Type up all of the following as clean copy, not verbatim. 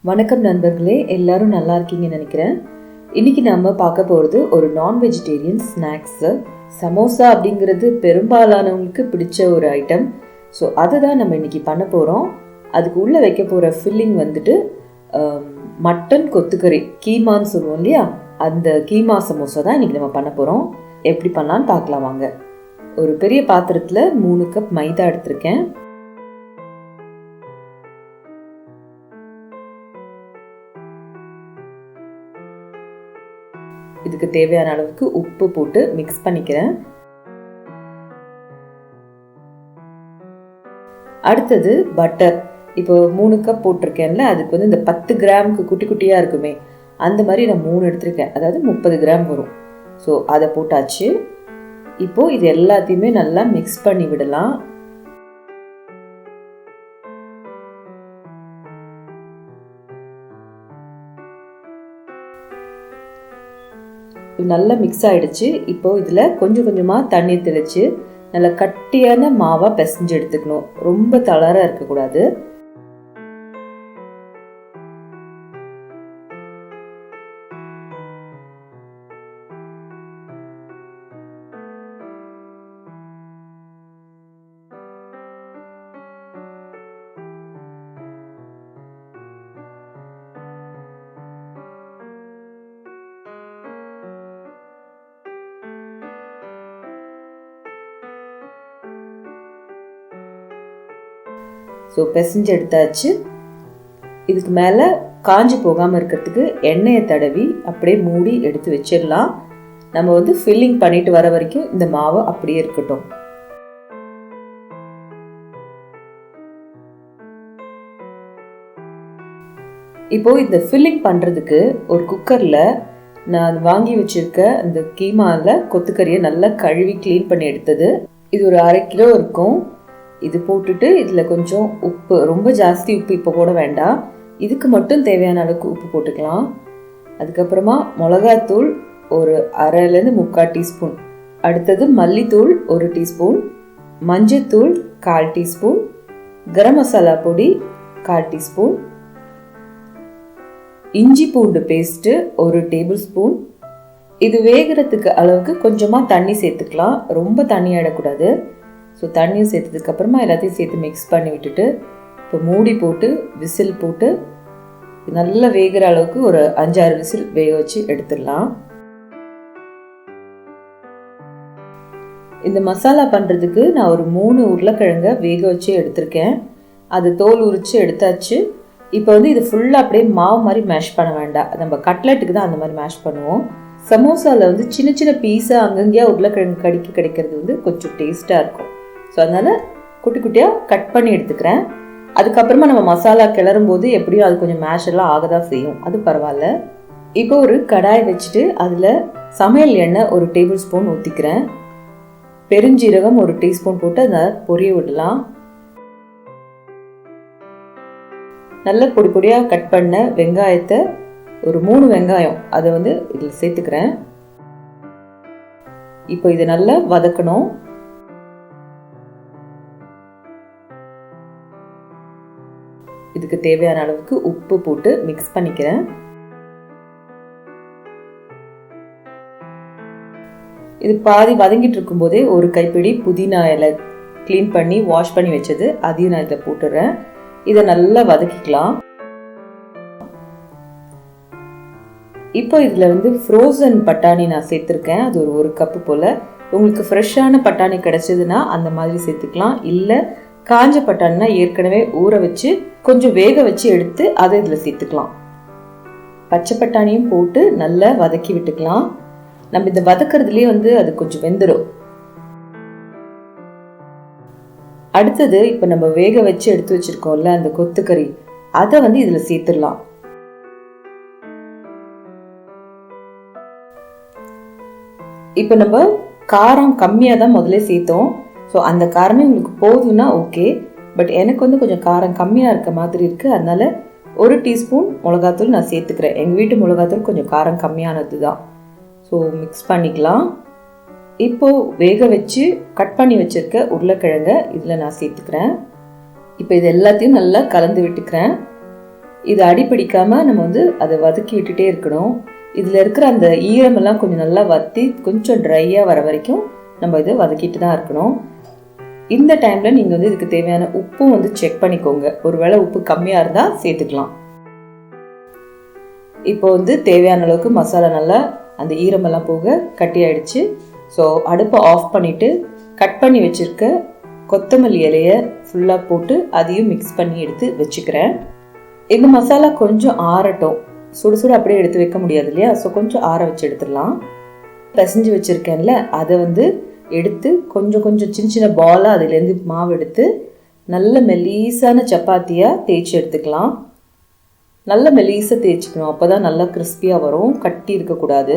வணக்கம் நண்பர்களே, எல்லாரும் நல்லா இருக்கீங்கன்னு நினைக்கிறேன். இன்னைக்கு நம்ம பார்க்க போகிறது ஒரு நான் வெஜிடேரியன் ஸ்நாக்ஸு. சமோசா அப்படிங்கிறது பெரும்பாலானவங்களுக்கு பிடிச்ச ஒரு ஐட்டம். ஸோ அதை தான் நம்ம இன்னைக்கு பண்ண போகிறோம். அதுக்கு உள்ளே வைக்க போகிற ஃபில்லிங் வந்துட்டு மட்டன் கொத்துக்கறி கீமான்னு சொல்லுவோம் இல்லையா, அந்த கீமா சமோசா தான் இன்னைக்கு நம்ம பண்ண போகிறோம். எப்படி பண்ணலான்னு பார்க்கலாம் வாங்க. ஒரு பெரிய பாத்திரத்தில் 3 கப் மைதா எடுத்திருக்கேன். இதுக்கு தேவையான அளவுக்கு உப்பு போட்டு மிக்ஸ் பண்ணிக்கிறேன். அடுத்தது பட்டர். இப்போ 3 கப் போட்டிருக்கேன்ல, அதுக்கு வந்து இந்த 10 கிராமுக்கு குட்டி குட்டியாக இருக்குமே, அந்த மாதிரி நான் 3 எடுத்திருக்கேன். அதாவது 30 கிராம் வரும். ஸோ அதை போட்டாச்சு. இப்போது இது எல்லாத்தையுமே நல்லா மிக்ஸ் பண்ணி விடலாம். நல்லா மிக்ஸ் ஆகிடுச்சு. இப்போது இதில் கொஞ்சம் கொஞ்சமாக தண்ணி தெளித்து நல்லா கட்டியான மாவாக பிசைஞ்சு எடுத்துக்கணும். ரொம்ப தளராக இருக்கக்கூடாது. ஸோ பிசைஞ்சு எடுத்தாச்சு. இதுக்கு மேலே காஞ்சி போகாமல் இருக்கிறதுக்கு எண்ணெயை தடவி அப்படியே மூடி எடுத்து வச்சிடலாம். நம்ம வந்து ஃபில்லிங் பண்ணிட்டு வர வரைக்கும் இந்த மாவு அப்படியே இருக்கட்டும். இப்போது இந்த ஃபில்லிங் பண்ணுறதுக்கு ஒரு குக்கரில் நான் வாங்கி வச்சுருக்க அந்த கீமாவில் கொத்துக்கறியை நல்லா கழுவி க்ளீன் பண்ணி எடுத்தது. இது ஒரு 1/2 கிலோ இருக்கும். இது போட்டுட்டு இதில் கொஞ்சம் உப்பு, ரொம்ப ஜாஸ்தி உப்பு இப்போ போட வேண்டாம், இதுக்கு மட்டும் தேவையான அளவுக்கு உப்பு போட்டுக்கலாம். அதுக்கப்புறமா மிளகாத்தூள் ஒரு 1/2 to 3/4 டீஸ்பூன். அடுத்தது மல்லித்தூள் 1 டீஸ்பூன், மஞ்சத்தூள் 1/4 டீஸ்பூன், கரம் மசாலா பொடி 1/4 டீஸ்பூன், இஞ்சி பூண்டு பேஸ்ட்டு 1 டேபிள் ஸ்பூன். இது வேகிறதுக்கு அளவுக்கு கொஞ்சமாக தண்ணி சேர்த்துக்கலாம், ரொம்ப தண்ணி ஆகிடக்கூடாது. ஸோ தண்ணியும் சேர்த்ததுக்கப்புறமா எல்லாத்தையும் சேர்த்து மிக்ஸ் பண்ணி விட்டுட்டு இப்போ மூடி போட்டு விசில் போட்டு நல்லா வேகிற அளவுக்கு ஒரு 5-6 விசில் வேக வச்சு எடுத்துடலாம். இந்த மசாலா பண்ணுறதுக்கு நான் ஒரு 3 உருளைக்கிழங்க வேக வச்சு எடுத்திருக்கேன். அது தோல் உரித்து எடுத்தாச்சு. இப்போ வந்து இது ஃபுல்லாக அப்படியே மாவு மாதிரி மேஷ் பண்ண வேண்டாம், நம்ம கட்லெட்டுக்கு தான் அந்த மாதிரி மேஷ் பண்ணுவோம். சமோசாவில் வந்து சின்ன சின்ன பீஸாக அங்கங்கேயா உருளைக்கிழங்கு கிடைக்கிறது வந்து கொஞ்சம் டேஸ்ட்டாக இருக்கும். ஸோ அதனால் குட்டி குட்டியாக கட் பண்ணி எடுத்துக்கிறேன். அதுக்கப்புறமா நம்ம மசாலா கிளறும் போது எப்படியும் அது கொஞ்சம் மேஷ் எல்லாம் ஆக தான் செய்யும், அது பரவாயில்ல. இப்போ ஒரு கடாய் வச்சுட்டு அதில் சமையல் எண்ணெய் 1 டேபிள் ஸ்பூன் ஊற்றிக்கிறேன். பெருஞ்சீரகம் 1 டீஸ்பூன் போட்டு அதை பொரிய விடலாம். நல்ல பொடி பொடியாக கட் பண்ண வெங்காயத்தை ஒரு 3 வெங்காயம் அதை வந்து இதில் சேர்த்துக்கிறேன். இப்போ இதை நல்லா வதக்கணும். இதுக்கு தேவையான அளவுக்கு உப்பு போட்டு மிக்ஸ் பண்ணிக்கிறேன். இது பாதி வதங்கிட்டு இருக்கும் போதே ஒரு கைப்பிடி புதினா இலை க்ளீன் பண்ணி வாஷ் பண்ணி வச்சது அதையும் நான் இதில் போட்டுடுறேன். இதை நல்லா வதக்கிக்கலாம். இப்போ இதில் வந்து ஃப்ரோசன் பட்டாணி நான் சேர்த்துருக்கேன். அது ஒரு கப்பு போல். உங்களுக்கு ஃப்ரெஷ்ஷான பட்டாணி கிடைச்சதுன்னா அந்த மாதிரி சேர்த்துக்கலாம். இல்லை காஞ்ச பட்டாணினா ஏற்கனவே ஊற வச்சு கொஞ்சம் வேக வச்சு எடுத்து அதை இதில் சேர்த்துக்கலாம். பச்சை பட்டாணியும் போட்டு நல்லா வதக்கி விட்டுக்கலாம். நம்ம இந்த வதக்கிறதுலேயே வந்து அது கொஞ்சம் வெந்துடும். அடுத்தது இப்போ நம்ம வேக வச்சு எடுத்து வச்சிருக்கோம்ல அந்த கொத்துக்கறி, அதை வந்து இதில் சேர்த்துடலாம். இப்போ நம்ம காரம் கம்மியாக தான் முதல்ல சேர்த்தோம். ஸோ அந்த காரமே உங்களுக்கு போதும்னா ஓகே. பட் எனக்கு வந்து கொஞ்சம் காரம் கம்மியாக இருக்க மாதிரி இருக்குது. அதனால் 1 டீஸ்பூன் மிளகாத்தூள் நான் சேர்த்துக்கிறேன். எங்கள் வீட்டு மிளகாத்தூள் கொஞ்சம் காரம் கம்மியானது தான். ஸோ மிக்ஸ் பண்ணிக்கலாம். இப்போது வேக வச்சு கட் பண்ணி வச்சுருக்க உருளைக்கிழங்க இதில் நான் சேர்த்துக்கிறேன். இப்போ இது எல்லாத்தையும் நல்லா கலந்து விட்டுக்கிறேன். இது அடிப்பிடிக்காமல் நம்ம வந்து அதை வதக்கி விட்டுட்டே இருக்கணும். இதில் இருக்கிற அந்த ஈரமெல்லாம் கொஞ்சம் நல்லா வற்றி கொஞ்சம் ட்ரையாக வர வரைக்கும் நம்ம இதை வதக்கிட்டு தான் இருக்கணும். இந்த டைமில் நீங்கள் வந்து இதுக்கு தேவையான உப்பும் வந்து செக் பண்ணிக்கோங்க. ஒருவேளை உப்பு கம்மியாக இருந்தால் சேர்த்துக்கலாம். இப்போ வந்து தேவையான அளவுக்கு மசாலா நல்லா அந்த ஈரமெல்லாம் போக கட்டி ஆயிடுச்சு. ஸோ அடுப்பை ஆஃப் பண்ணிவிட்டு கட் பண்ணி வச்சுருக்க கொத்தமல்லி இலையை ஃபுல்லாக போட்டு அதையும் மிக்ஸ் பண்ணி எடுத்து வச்சுக்கிறேன். இந்த மசாலா கொஞ்சம் ஆறட்டும். சுடு சுடு அப்படியே எடுத்து வைக்க முடியாது இல்லையா? ஸோ கொஞ்சம் ஆற வச்சு எடுத்துடலாம். பிசைஞ்சு வச்சுருக்கேன்ல, அதை வந்து எடுத்து கொஞ்சம் கொஞ்சம் சின்ன சின்ன பாலாக அதுலேருந்து மாவு எடுத்து நல்ல மெலீஸான சப்பாத்தியாக தேய்ச்சி எடுத்துக்கலாம். நல்ல மெலீஸாக தேய்ச்சிக்கணும். அப்போ தான் நல்லா கிறிஸ்பியாக வரும், கட்டி இருக்கக்கூடாது.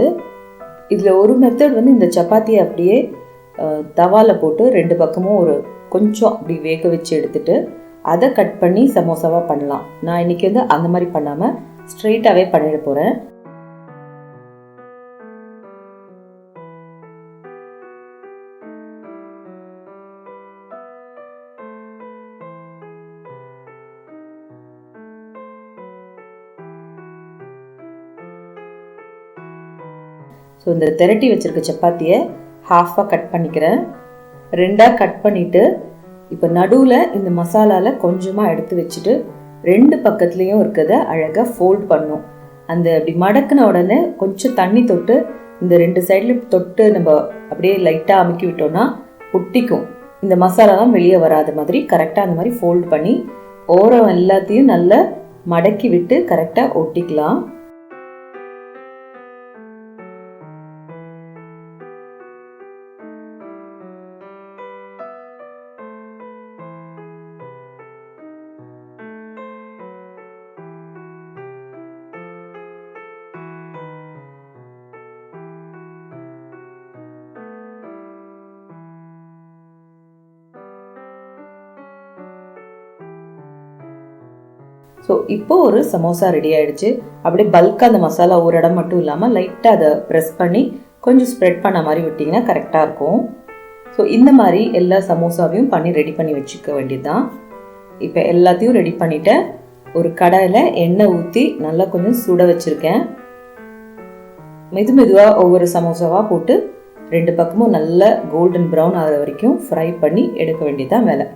இதில் ஒரு மெத்தட் வந்து இந்த சப்பாத்தியை அப்படியே தவாவில் போட்டு 2 பக்கமும் ஒரு கொஞ்சம் அப்படி வேக வச்சு எடுத்துட்டு அதை கட் பண்ணி சமோசாவாக பண்ணலாம். நான் இன்றைக்கி வந்து அந்த மாதிரி பண்ணாமல் ஸ்ட்ரெயிட்டாகவே பண்ணிட போகிறேன். ஸோ இந்த திரட்டி வச்சுருக்க சப்பாத்தியை ஹாஃபாக கட் பண்ணிக்கிறேன். 2ஆக கட் பண்ணிவிட்டு இப்போ நடுவில் இந்த மசாலாவில் கொஞ்சமாக எடுத்து வச்சுட்டு 2 பக்கத்துலேயும் இருக்கிறத அழகாக ஃபோல்ட் பண்ணும். அந்த அப்படி மடக்கின உடனே கொஞ்சம் தண்ணி தொட்டு இந்த 2 சைடில் தொட்டு நம்ம அப்படியே லைட்டாக அமுக்கி விட்டோம்னா ஒட்டிக்கும். இந்த மசாலாலாம் வெளியே வராத மாதிரி கரெக்டாக அந்த மாதிரி ஃபோல்ட் பண்ணி ஓரம் எல்லாத்தையும் நல்லா மடக்கி விட்டு கரெக்டாக ஒட்டிக்கலாம். ஸோ இப்போ ஒரு சமோசா ரெடி ஆகிடுச்சு. அப்படியே பல்காக அந்த மசாலா ஒரு இடம் மட்டும் இல்லாமல் லைட்டாக அதை ப்ரெஸ் பண்ணி கொஞ்சம் ஸ்ப்ரெட் பண்ண மாதிரி விட்டிங்கன்னா கரெக்டாக இருக்கும். ஸோ இந்த மாதிரி எல்லா சமோசாவையும் பண்ணி ரெடி பண்ணி வச்சுக்க வேண்டியது தான். இப்போ எல்லாத்தையும் ரெடி பண்ணிவிட்டேன். ஒரு கடாயில் எண்ணெய் ஊற்றி நல்லா கொஞ்சம் சுட வச்சுருக்கேன். மெதுவாக ஒவ்வொரு சமோசாவாக போட்டு 2 பக்கமும் நல்லா கோல்டன் ப்ரௌன் ஆகிற வரைக்கும் ஃப்ரை பண்ணி எடுக்க வேண்டியதுதான் வேலை.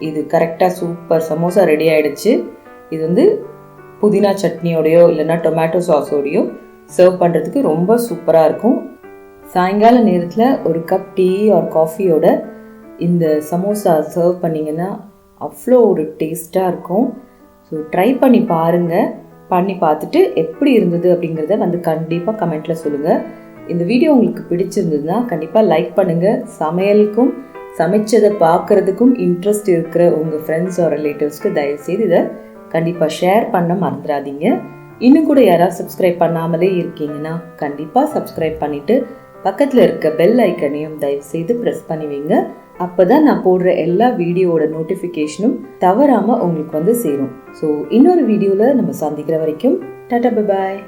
இது கரெக்டாக சூப்பர் சமோசா ரெடி ஆகிடுச்சு. இது வந்து புதினா சட்னியோடையோ இல்லைன்னா டொமேட்டோ சாஸோடையோ சர்வ் பண்ணுறதுக்கு ரொம்ப சூப்பராக இருக்கும். சாயங்கால நேரத்தில் ஒரு கப் டீ ஆர் காஃபியோட இந்த சமோசா சர்வ் பண்ணிங்கன்னா அவ்வளோ ஒரு டேஸ்ட்டாக இருக்கும். ஸோ ட்ரை பண்ணி பாருங்கள். பண்ணி பார்த்துட்டு எப்படி இருந்தது அப்படிங்கிறத வந்து கண்டிப்பாக கமெண்ட்டில் சொல்லுங்கள். இந்த வீடியோ உங்களுக்கு பிடிச்சிருந்ததுன்னா கண்டிப்பாக லைக் பண்ணுங்கள். சமையலுக்கும் சமைச்சதை பார்க்குறதுக்கும் இன்ட்ரெஸ்ட் இருக்கிற உங்கள் ஃப்ரெண்ட்ஸ் ஆர் ரிலேட்டிவ்ஸ்க்கு தயவுசெய்து இதை கண்டிப்பாக ஷேர் பண்ண மறந்துடாதீங்க. இன்னும் கூட யாராவது சப்ஸ்கிரைப் பண்ணாமலே இருக்கீங்கன்னா கண்டிப்பாக சப்ஸ்கிரைப் பண்ணிவிட்டு பக்கத்தில் இருக்க பெல் ஐக்கனையும் தயவுசெய்து ப்ரெஸ் பண்ணி வைங்க. அப்போ தான் நான் போடுற எல்லா வீடியோவோட நோட்டிஃபிகேஷனும் தவறாமல் உங்களுக்கு வந்து சேரும். ஸோ இன்னொரு வீடியோவில் நம்ம சந்திக்கிற வரைக்கும் டாடா பை பாய்.